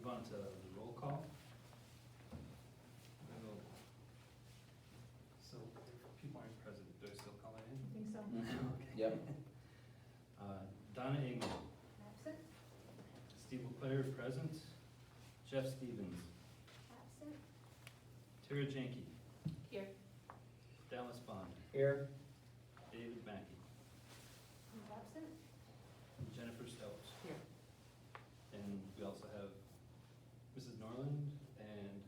move on to the roll call. So, if people aren't present, do I still call it in? I think so. Okay. Yep. Donna Engel, Absent? Steve Leclerc, present. Jeff Stevens, Absent. Tara Jenke, Here. Dallas Bond, Here. David Mackey, Who's absent? Jennifer Stokes. Here. And we also have Mrs. Norland and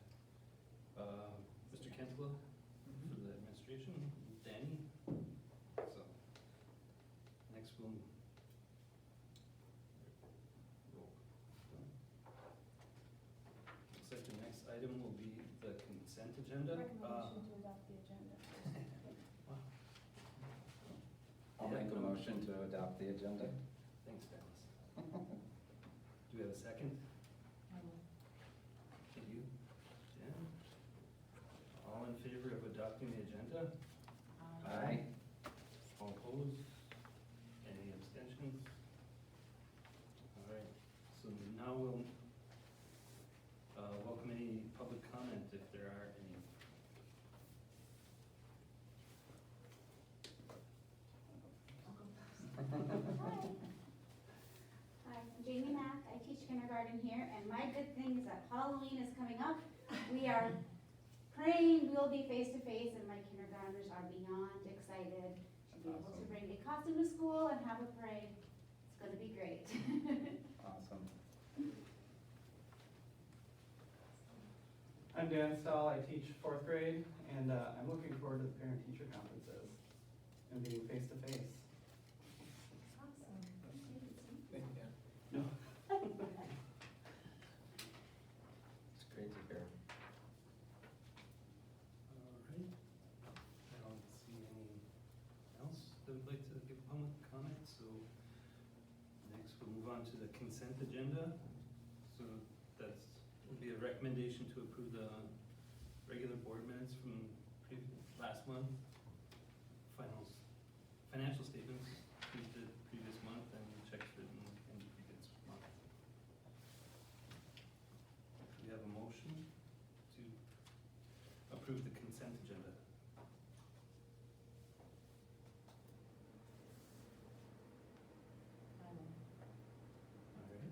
Mr. Kentula for the administration, Danny. So, next we'll roll. Looks like the next item will be the consent agenda. Recommendation to adopt the agenda. I'll make a motion to adopt the agenda. Thanks, Dallas. Do we have a second? Thank you. Jen? All in favor of adopting the agenda? Aye. All opposed? Any abstentions? All right, so now we'll welcome any public comment if there are any. Hi, I'm Jamie Mack. I teach kindergarten here, and my good thing is that Halloween is coming up. We are praying we'll be face to face, and my kindergartners are beyond excited to be able to Awesome. bring a costume to school and have a parade. It's gonna be great. Awesome. I'm Dan Stahl, I teach fourth grade, and I'm looking forward to the parent-teacher conferences and being face-to-face. Awesome. No. It's great to hear. All right. I don't see any else that would like to give public comment, so next we'll move on to the consent agenda. So that's, will be a recommendation to approve the regular board minutes from last month, financial statements for the previous month, and checks written in the previous month. We have a motion to approve the consent agenda. All right.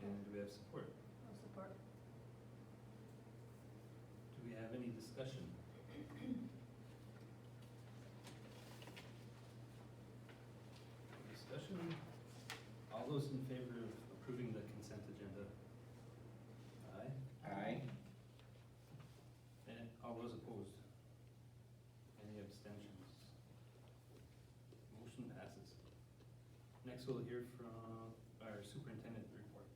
And do we have support? No support. Do we have any discussion? Discussion? All those in favor of approving the consent agenda? Aye. Aye. And all those opposed? Any abstentions? Motion passes. Next, we'll hear from our superintendent report.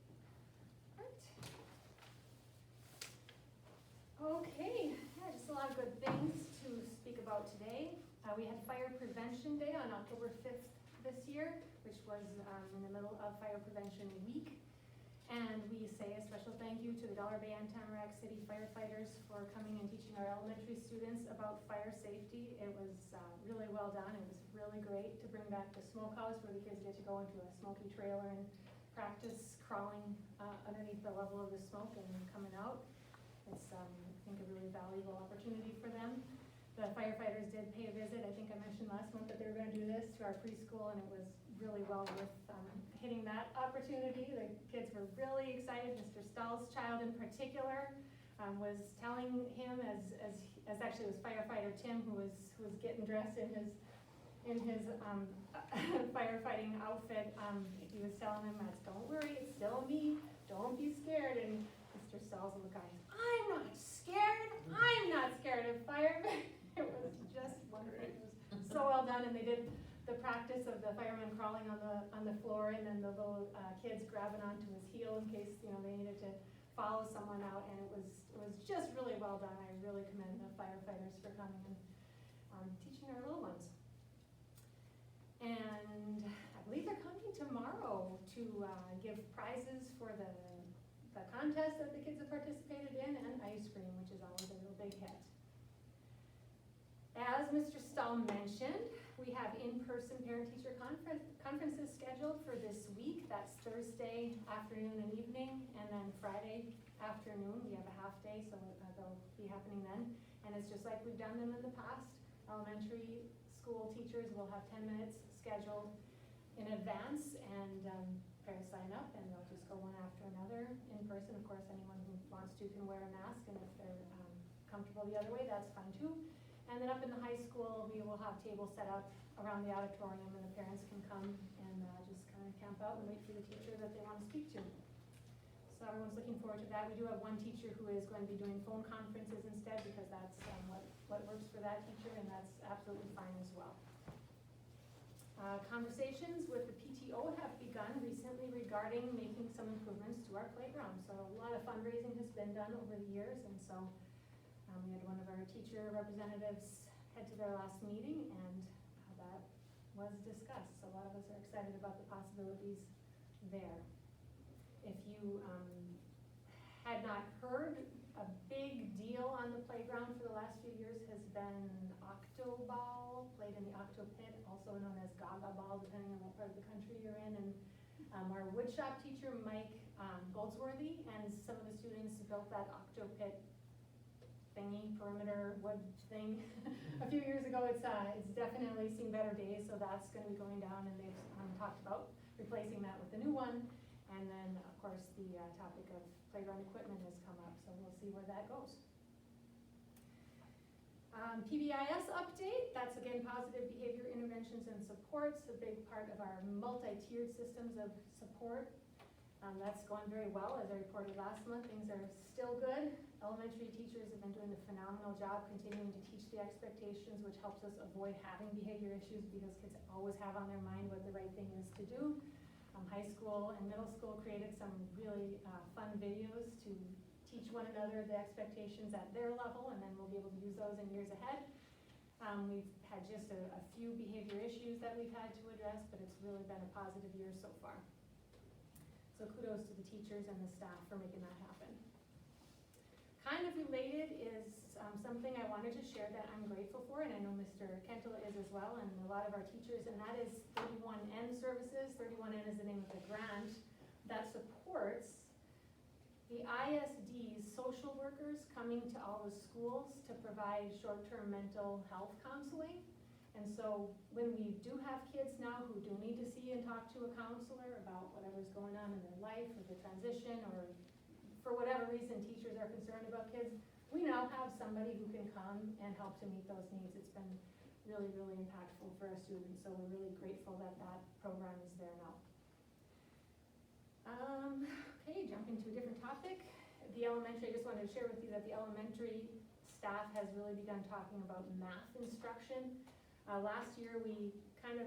Okay, yeah, just a lot of good things to speak about today. We had Fire Prevention Day on October 5th this year, which was in the middle of Fire Prevention Week. And we say a special thank you to the Bay-Tamarack City firefighters for coming and teaching our elementary students about fire safety. It was really well done. It was really great to bring back the smokehouse where the kids get to go into a smoky trailer and practice crawling underneath the level of the smoke and coming out. It's, I think, a really valuable opportunity for them. The firefighters did pay a visit. I think I mentioned last month that they were going to do this to our preschool, and it was really well worth hitting that opportunity. The kids were really excited. Mr. Stahl's child in particular was telling him, as actually it was firefighter Tim who was getting dressed in his firefighting outfit. He was telling him, "Don't worry, it's still me. Don't be scared." And Mr. Stahl's little guy, "I'm not scared. I'm not scared of fire." It was just wonderful. It was so well done, and they did the practice of the fireman crawling on the floor, and then the little kids grabbing onto his heel in case they needed to follow someone out, and it was just really well done. I really commend the firefighters for coming and teaching our little ones. And I believe they're coming tomorrow to give prizes for the contest that the kids have participated in, and ice cream, which is always a real big hit. As Mr. Stahl mentioned, we have in-person parent-teacher conferences scheduled for this week. That's Thursday afternoon and evening, and then Friday afternoon. We have a half day, so they'll be happening then. And it's just like we've done them in the past. Elementary school teachers will have 10 minutes scheduled in advance, and parents sign up, and they'll just go one after another in person. Of course, anyone who wants to can wear a mask, and if they're comfortable the other way, that's fine too. And then up in the high school, we will have tables set up around the auditorium, and the parents can come and just kind of camp out and wait for the teacher that they want to speak to. So everyone's looking forward to that. We do have one teacher who is going to be doing phone conferences instead, because that's what works for that teacher, and that's absolutely fine as well. Conversations with the PTO have begun recently regarding making some improvements to our playground. So a lot of fundraising has been done over the years, and so we had one of our teacher representatives head to their last meeting, and that was discussed. So a lot of us are excited about the possibilities there. If you had not heard, a big deal on the playground for the last few years has been Octoball, played in the Octo Pit, also known as Gaga Ball, depending on what part of the country you're in. And our woodshop teacher, Mike Goldsworthy, and some of the students built that Octo Pit thingy, perimeter wood thing a few years ago. It's definitely seen better days, so that's going to be going down, and they've talked about replacing that with a new one. And then, of course, the topic of playground equipment has come up, so we'll see where that goes. Pbis update, that's again positive behavior interventions and supports, a big part of our multi-tiered systems of support. That's going very well. As I reported last month, things are still good. Elementary teachers have been doing a phenomenal job continuing to teach the expectations, which helps us avoid having behavior issues, because kids always have on their mind what the right thing is to do. High school and middle school created some really fun videos to teach one another the expectations at their level, and then we'll be able to use those in years ahead. We've had just a few behavior issues that we've had to address, but it's really been a positive year so far. So kudos to the teachers and the staff for making that happen. Kind of related is something I wanted to share that I'm grateful for, and I know Mr. Kentel is as well, and a lot of our teachers, and that is 31N services. 31N is the name of the grant that supports the ISD's social workers coming to all the schools to provide short-term mental health counseling. And so when we do have kids now who do need to see and talk to a counselor about whatever's going on in their life, or the transition, or for whatever reason teachers are concerned about kids, we now have somebody who can come and help to meet those needs. It's been really, really impactful for our students, so we're really grateful that that program is there now. Okay, jumping to a different topic. The elementary, I just wanted to share with you that the elementary staff has really begun talking about math instruction. Last year we kind of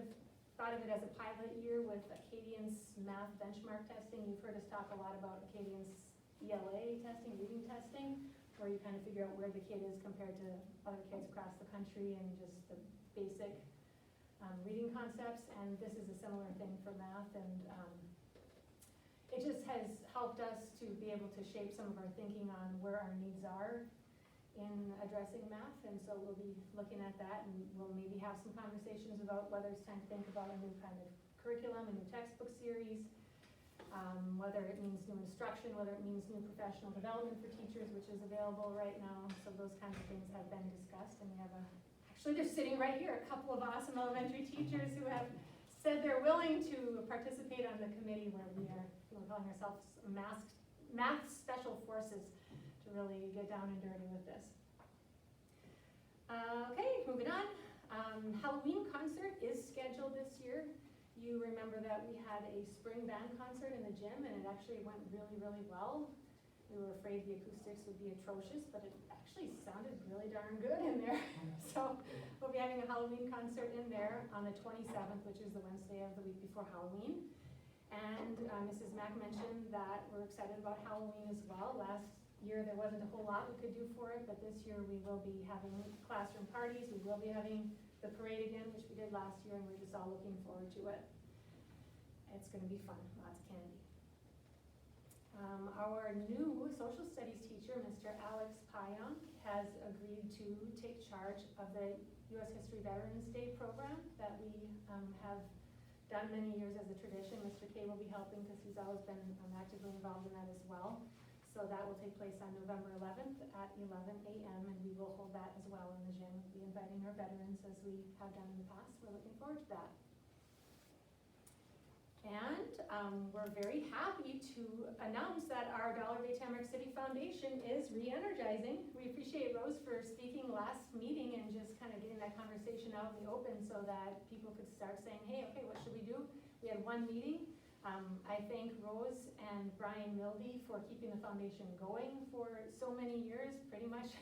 thought of it as a pilot year with Acadian's math benchmark testing. You've heard us talk a lot about Acadian's ELA testing, reading testing, where you kind of figure out where the kid is compared to other kids across the country, and just the basic reading concepts. And this is a similar thing for math, and it just has helped us to be able to shape some of our thinking on where our needs are in addressing math. And so we'll be looking at that, and we'll maybe have some conversations about whether it's time to think about a new kind of curriculum, a new textbook series, whether it means new instruction, whether it means new professional development for teachers, which is available right now. So those kinds of things have been discussed, and we have actually they're sitting right here, a couple of awesome elementary teachers who have said they're willing to participate on the committee where we're calling ourselves math special forces to really get down and dirty with this. Okay, moving on. Halloween concert is scheduled this year. You remember that we had a spring band concert in the gym, and it actually went really, really well. We were afraid the acoustics would be atrocious, but it actually sounded really darn good in there. So we'll be having a Halloween concert in there on the 27th, which is the Wednesday of the week before Halloween. And Mrs. Mack mentioned that we're excited about Halloween as well. Last year there wasn't a whole lot we could do for it, but this year we will be having classroom parties. We will be having the parade again, which we did last year, and we're just all looking forward to it. It's going to be fun, lots of candy. our new social studies teacher, Mr. Alex Payonk, has agreed to take charge of the U.S. History Veterans Day program that we have done many years as a tradition. Mr. K will be helping because he's always been actively involved in that as well. So that will take place on November 11th at 11 a.m. and we will hold that as well in the gym. We'll be inviting our veterans as we have done in the past. We're looking forward to that. And we're very happy to announce that our Bay-Tamarack City Foundation is re-energizing. We appreciate Rose for speaking last meeting and just kind of getting that conversation out in the open so that people could start saying, hey, okay, what should we do? We had one meeting. I thank Rose and Brian Mildy for keeping the foundation going for so many years, pretty much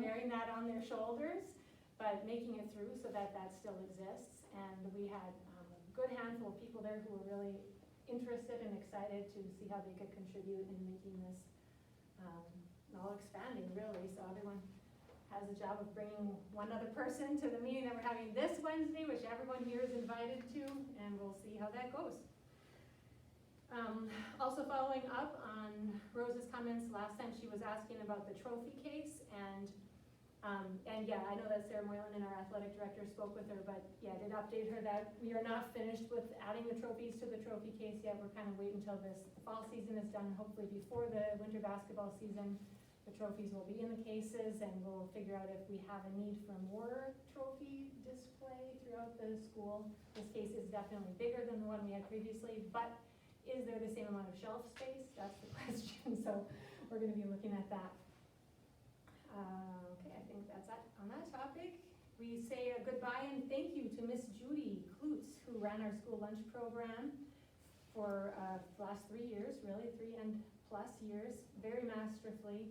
bearing that on their shoulders, but making it through so that that still exists. And we had good handful of people there who were really interested and excited to see how they could contribute in making this all expanding, really. So everyone has the job of bringing one other person to the meeting that we're having this Wednesday, which everyone here is invited to, and we'll see how that goes. Also following up on Rose's comments last time, she was asking about the trophy case, and yeah, I know that Sarah Moylan and our athletic director spoke with her, but yeah, did update her that we are not finished with adding the trophies to the trophy case yet. We're kind of waiting until the fall season is done. Hopefully before the winter basketball season, the trophies will be in the cases, and we'll figure out if we have a need for more trophy display throughout the school. This case is definitely bigger than the one we had previously, but is there the same amount of shelf space? That's the question. So we're going to be looking at that. Okay, I think that's it on that topic. We say a goodbye and thank you to Miss Judy Klutz, who ran our school lunch program for the last 3 years, really 3 and plus years, very masterfully.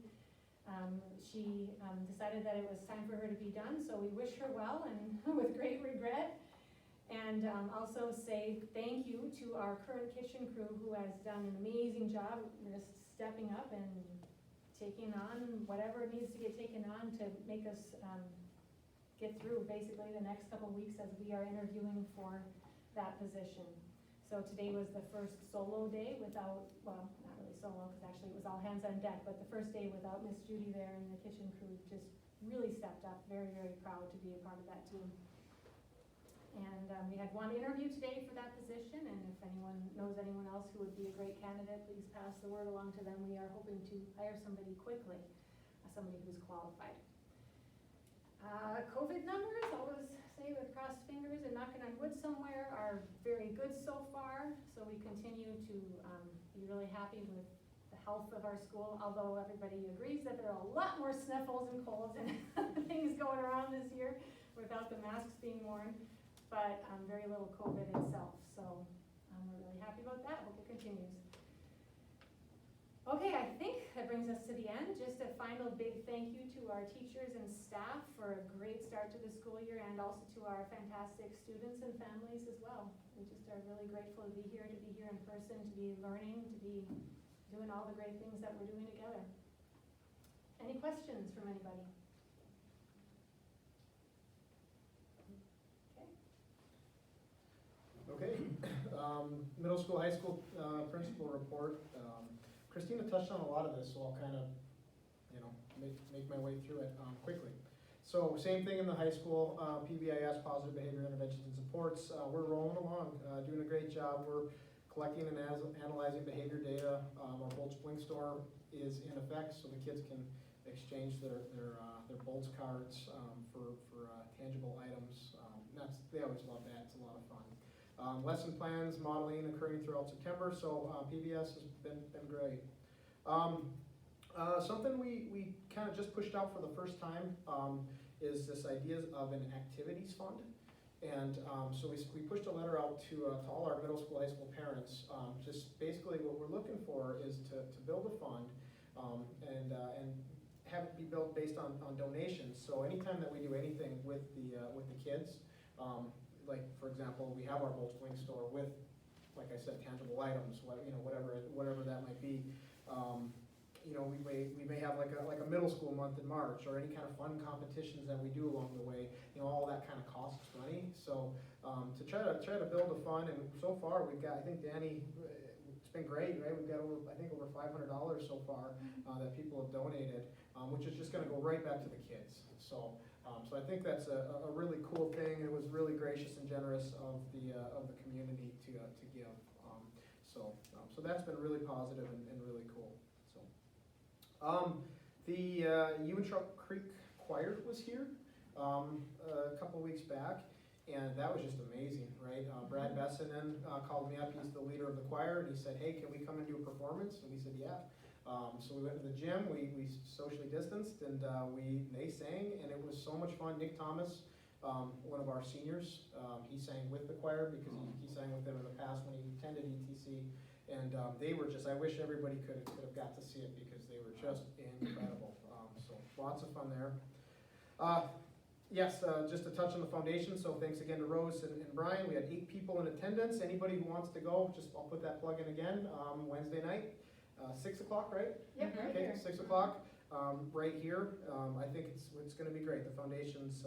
She decided that it was time for her to be done, so we wish her well and with great regret. And also say thank you to our current kitchen crew who has done an amazing job just stepping up and taking on whatever needs to get taken on to make us get through basically the next couple weeks as we are interviewing for that position. So today was the first solo day without, well, not really solo because actually it was all hands on deck, but the first day without Miss Judy there, and the kitchen crew just really stepped up. Very, very proud to be a part of that team. And we had one interview today for that position, and if anyone knows anyone else who would be a great candidate, please pass the word along to them. We are hoping to hire somebody quickly, somebody who's qualified. COVID numbers, always say with crossed fingers and knocking on wood somewhere, are very good so far. So we continue to be really happy with the health of our school, although everybody agrees that there are a lot more sniffles and colds and things going around this year without the masks being worn. But very little COVID itself, so we're really happy about that. Hope it continues. Okay, I think that brings us to the end. Just a final big thank you to our teachers and staff for a great start to the school year, and also to our fantastic students and families as well. We just are really grateful to be here in person, to be learning, to be doing all the great things that we're doing together. Any questions from anybody? Okay, middle school, high school principal report. Christina touched on a lot of this, so I'll kind of, make my way through it quickly. So same thing in the high school, Pbis, positive behavior interventions and supports. We're rolling along, doing a great job. We're collecting and analyzing behavior data. Our Bolts Bling store is in effect, so the kids can exchange their Bolts cards for tangible items. They always love that. It's a lot of fun. Lesson plans, modeling occurring throughout September, so Pbis has been great. Something we kind of just pushed out for the first time is this idea of an activities fund. And so we pushed a letter out to all our middle school, high school parents. Just basically what we're looking for is to build a fund and have it be built based on donations. So anytime that we do anything with the kids, like for example, we have our Bolts Bling store with, like I said, tangible items, whatever that might be. We may have like a middle school month in March, or any kind of fun competitions that we do along the way. All that kind of costs money. So to try to build a fund, and so far we've got, I think Danny, it's been great, right? We've got over 500 $500 so far, that people have donated, which is just gonna go right back to the kids. So I think that's a really cool thing. It was really gracious and generous of the community to give. So that's been really positive and really cool. So, the Untitled Creek Choir was here a couple weeks back, and that was just amazing, right? Brad Bessinen called me up. He's the leader of the choir, and he said, "Hey, can we come and do a performance?" And we said, "Yeah." So we went to the gym, we socially distanced, and they sang, and it was so much fun. Nick Thomas, one of our seniors, he sang with the choir because he sang with them in the past when he attended ETC, and they were just, I wish everybody could have got to see it because they were just incredible. So lots of fun there. Yes, just to touch on the foundation, so thanks again to Rose and Brian. We had 8 people in attendance. Anybody who wants to go, I'll put that plug in again, Wednesday night. 6 o'clock, right? Yep, right Okay, here. 6 o'clock, right here. I think it's gonna be great. The foundation's,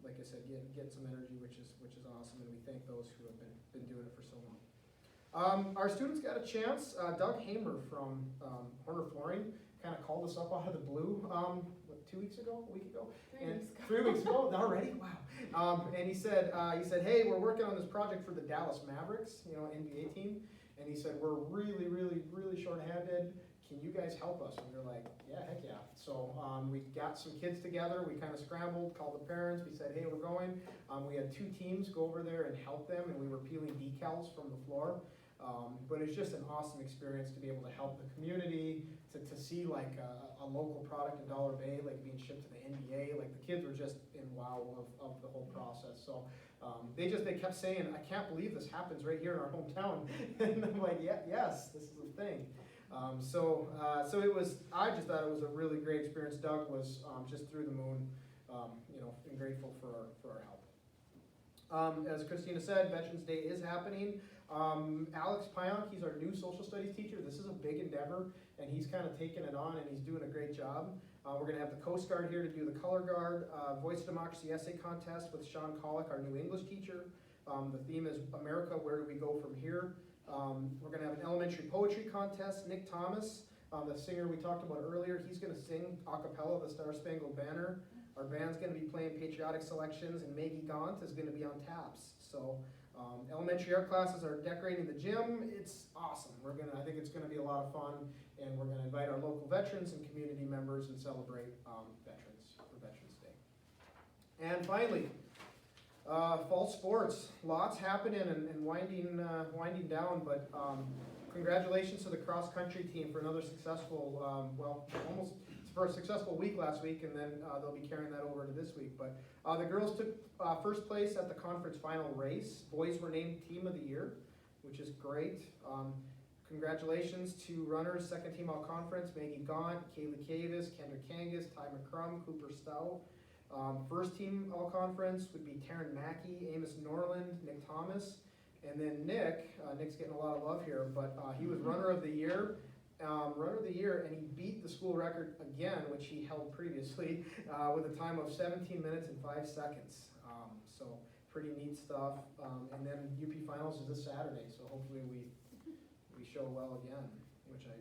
like I said, get some energy, which is awesome, and we thank those who have been doing it for so long. Our students got a chance. Doug Hamer from Horner Flooring kind of called us up out of the blue, 2 weeks ago, a week ago? 3 weeks ago. 3 weeks ago, already? Wow. And he said, hey, we're working on this project for the Dallas Mavericks, NBA team. And he said, we're really, really, really short-handed. Can you guys help us? And we were like, yeah, heck yeah. So we got some kids together. We kind of scrambled, called the parents. We said, hey, we're going. We had 2 teams go over there and help them, and we were peeling decals from the floor. But it's just an awesome experience to be able to help the community, to see like a local product in Dollar Bay, like being shipped to the NBA. Like the kids were just in wow of the whole process. So they kept saying, I can't believe this happens right here in our hometown. And I'm like, yeah, yes, this is a thing. So it was, I just thought it was a really great experience. Doug was just through the moon, and grateful for our help. As Christina said, Veterans Day is happening. Alex Pionk, he's our new social studies teacher. This is a big endeavor, and he's kind of taken it on, and he's doing a great job. We're going to have the Coast Guard here to do the color guard, Voice of Democracy essay contest with Sean Collick, our new English teacher. The theme is America, where do we go from here? We're going to have an elementary poetry contest. Nick Thomas, the singer we talked about earlier, he's going to sing a cappella the Star Spangled Banner. Our band's going to be playing patriotic selections, and Maggie Gaunt is going to be on taps. So elementary art classes are decorating the gym. It's awesome. I think it's going to be a lot of fun, and we're going to invite our local veterans and community members and celebrate veterans for Veterans Day. And finally, fall sports. Lots happening and winding down, but congratulations to the cross country team for another successful, almost for a successful week last week, and then they'll be carrying that over to this week. But the girls took first place at the conference final race. Boys were named Team of the Year, which is great. Congratulations to runners, second team all conference, Maggie Gaunt, Kaylee Kavis, Kendra Kangas, Ty McCrum, Cooper Stout. First team all conference would be Taryn Mackey, Amos Norland, Nick Thomas, and then Nick's getting a lot of love here, but he was runner of the year. And he beat the school record again, which he held previously, with a time of 17 minutes and 5 seconds. So pretty neat stuff. And then UP Finals is this Saturday, so hopefully we show well again, which I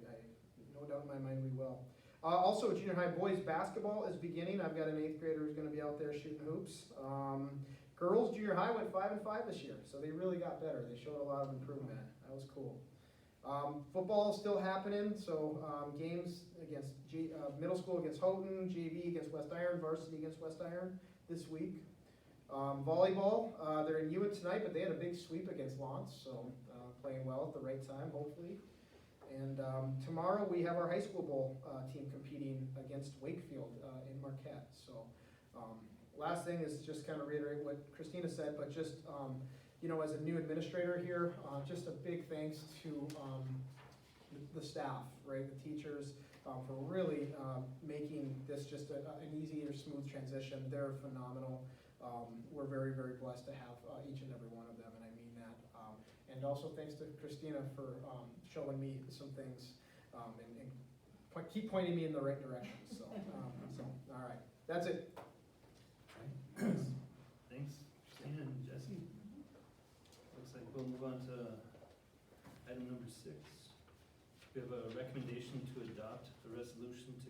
no doubt in my mind we will. Also, junior high boys basketball is beginning. I've got an 8th grader who's going to be out there shooting hoops. Girls junior high went 5-5 this year, so they really got better. They showed a lot of improvement. That was cool. Football is still happening, so games against middle school against Houghton, JV against West Iron, varsity against West Iron this week. Volleyball, they're in Hewitt tonight, but they had a big sweep against Lawrence, so playing well at the right time, hopefully. And tomorrow we have our high school bowl team competing against Wakefield in Marquette. So last thing is just kind of reiterate what Christina said, but just as a new administrator here, just a big thanks to the staff, right, the teachers, for really making this just an easier, smooth transition. They're phenomenal. We're very, very blessed to have each and every one of them, and I mean that. And also thanks to Christina for showing me some things and keep pointing me in the right direction. So, all right, that's it. Thanks, Christina and Jesse. Looks like we'll move on to item number 6. We have a recommendation to adopt the resolution to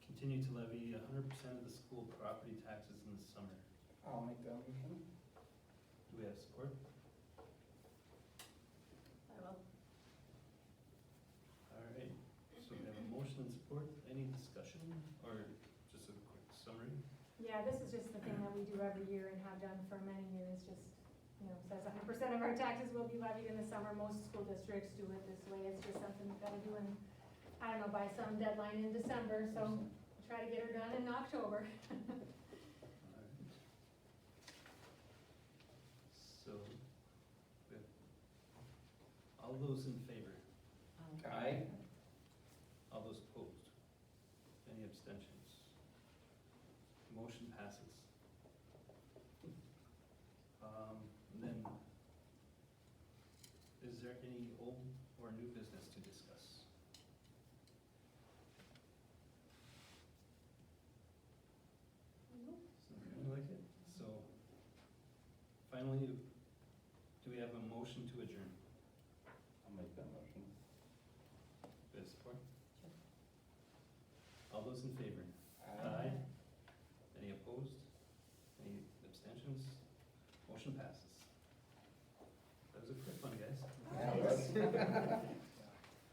continue to levy 100% of the school property taxes in the summer. I'll make that motion. Do we have support? I will. All right, so we have a motion and support. Any discussion or just a quick summary? Yeah, this is just the thing that we do every year and have done for many years, just, says 100% of our taxes will be levied in the summer. Most school districts do it this way. It's just something we've gotta do in, I don't know, by some deadline in December, so try to get her done in October. All right. So, we have all those in favor? Aye. All those opposed? Any abstentions? Motion passes. And then, is there any old or new business to discuss? Something like it? So, finally, do we have a motion to adjourn? I'll make that motion. Do we have support? All those in favor? Aye. Any opposed? Any abstentions? Motion passes. That was a quick one, guys. Yeah, it was.